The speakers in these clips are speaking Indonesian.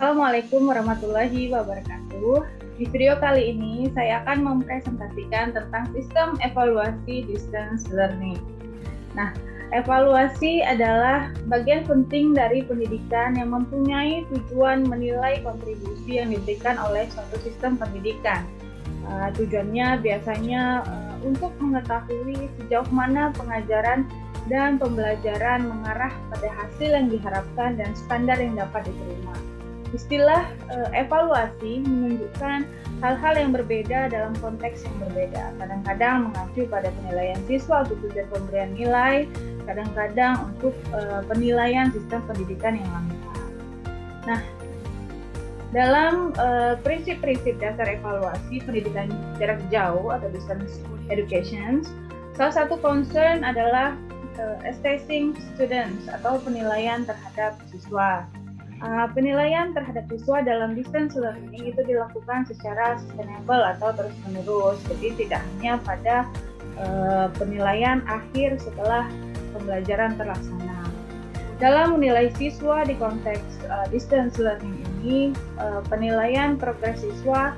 Assalamualaikum warahmatullahi wabarakatuh. Di video kali ini saya akan mempresentasikan tentang sistem evaluasi distance learning. Nah, evaluasi adalah bagian penting dari pendidikan yang mempunyai tujuan menilai kontribusi yang diberikan oleh suatu sistem pendidikan. Tujuannya biasanya untuk mengetahui sejauh mana pengajaran dan pembelajaran mengarah pada hasil yang diharapkan dan standar yang dapat diterima. Istilah evaluasi menunjukkan hal-hal yang berbeda dalam konteks yang berbeda. Kadang-kadang mengacu pada penilaian siswa untuk tujuan pemberian nilai, kadang-kadang untuk penilaian sistem pendidikan yang lengkap. Nah, dalam prinsip-prinsip dasar evaluasi pendidikan jarak jauh atau distance education, salah satu concern adalah assessing students atau penilaian terhadap siswa. Penilaian terhadap siswa dalam distance learning itu dilakukan secara sustainable atau terus-menerus, jadi tidak hanya pada penilaian akhir setelah pembelajaran terlaksana. Dalam menilai siswa di konteks distance learning ini, penilaian progres siswa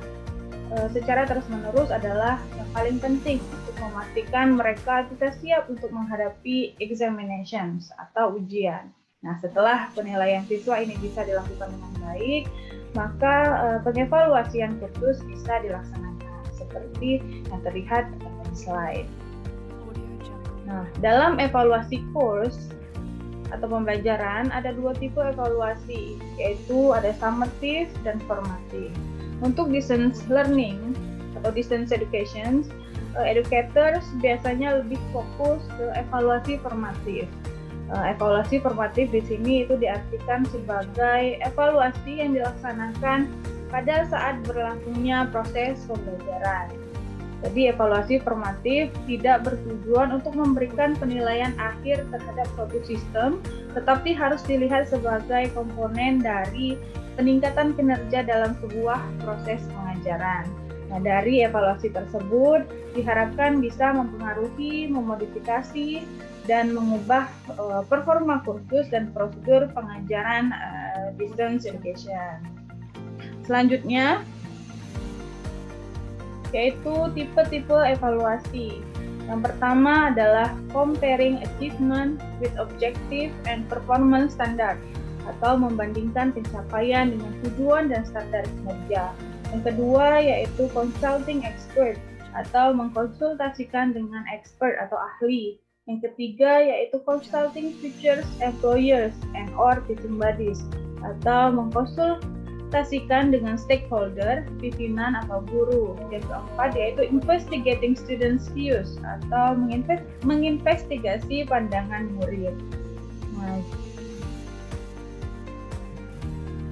secara terus-menerus adalah yang paling penting untuk memastikan mereka sudah siap untuk menghadapi examinations atau ujian. Nah, setelah penilaian siswa ini bisa dilakukan dengan baik, maka pengevaluasian kursus bisa dilaksanakan seperti yang terlihat di slide. Nah, dalam evaluasi course atau pembelajaran ada dua tipe evaluasi, yaitu ada summative dan formative. Untuk distance learning atau distance education, educators biasanya lebih fokus ke evaluasi formatif. Evaluasi formatif di sini itu diartikan sebagai evaluasi yang dilaksanakan pada saat berlangsungnya proses pembelajaran. Jadi evaluasi formatif tidak bertujuan untuk memberikan penilaian akhir terhadap suatu sistem, tetapi harus dilihat sebagai komponen dari peningkatan kinerja dalam sebuah proses pengajaran. Nah, dari evaluasi tersebut diharapkan bisa mempengaruhi, memodifikasi, dan mengubah performa kursus dan prosedur pengajaran distance education. Selanjutnya, yaitu tipe-tipe evaluasi. Yang pertama adalah comparing achievement with objective and performance standard, atau membandingkan pencapaian dengan tujuan dan standar kinerja. Yang kedua yaitu consulting expert, atau mengkonsultasikan dengan expert atau ahli. Yang ketiga yaitu consulting teachers, employers, and or teaching bodies, atau mengkonsultasikan dengan stakeholder, pimpinan atau guru. Yang keempat yaitu investigating students' views, atau menginvestigasi pandangan murid. Nah,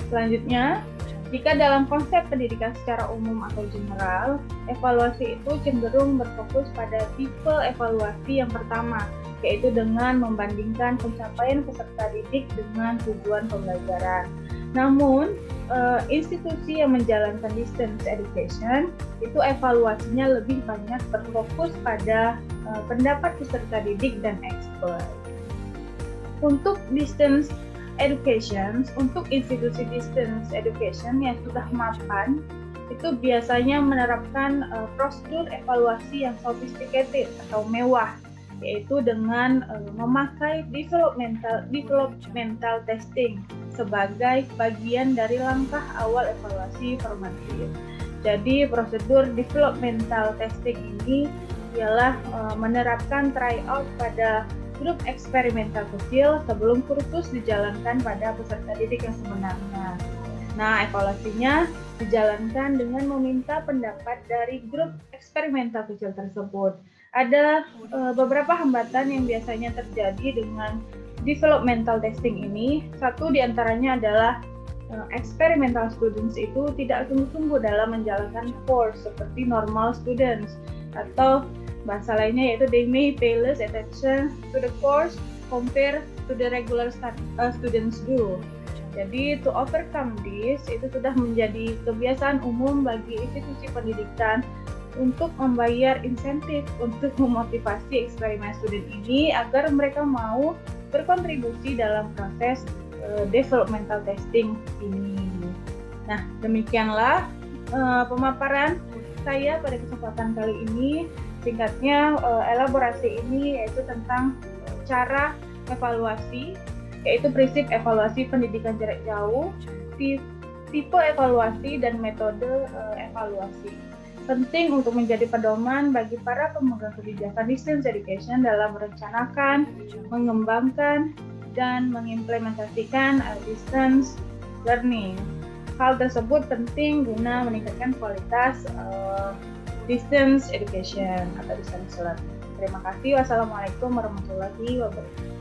selanjutnya, jika dalam konsep pendidikan secara umum atau general, evaluasi itu cenderung berfokus pada tipe evaluasi yang pertama, yaitu dengan membandingkan pencapaian peserta didik dengan tujuan pembelajaran. Namun, institusi yang menjalankan distance education itu evaluasinya lebih banyak berfokus pada pendapat peserta didik dan expert. Untuk distance education, untuk institusi distance education yang sudah mapan, itu biasanya menerapkan prosedur evaluasi yang sophisticated atau mewah, yaitu dengan memakai developmental testing sebagai bagian dari langkah awal evaluasi formatif. Jadi prosedur developmental testing ini ialah menerapkan tryout pada grup eksperimental kecil sebelum kursus dijalankan pada peserta didik yang sebenarnya. Nah, evaluasinya dijalankan dengan meminta pendapat dari grup eksperimental kecil tersebut. Ada beberapa hambatan yang biasanya terjadi dengan developmental testing ini. Satu diantaranya adalah experimental students itu tidak sungguh-sungguh dalam menjalankan course seperti normal students, atau bahasa lainnya yaitu they may pay less attention to the course compared to the regular students do. Jadi to overcome this, itu sudah menjadi kebiasaan umum bagi institusi pendidikan untuk membayar insentif untuk memotivasi eksperimen student ini agar mereka mau berkontribusi dalam proses developmental testing ini. Nah, demikianlah pemaparan saya pada kesempatan kali ini. Singkatnya, elaborasi ini yaitu tentang cara evaluasi, yaitu prinsip evaluasi pendidikan jarak jauh, tipe evaluasi, dan metode evaluasi. Penting untuk menjadi pedoman bagi para pemegang kebijakan distance education dalam merencanakan, mengembangkan, dan mengimplementasikan distance learning. Hal tersebut penting guna meningkatkan kualitas distance education atau distance learning. Terima kasih. Wassalamualaikum warahmatullahi wabarakatuh.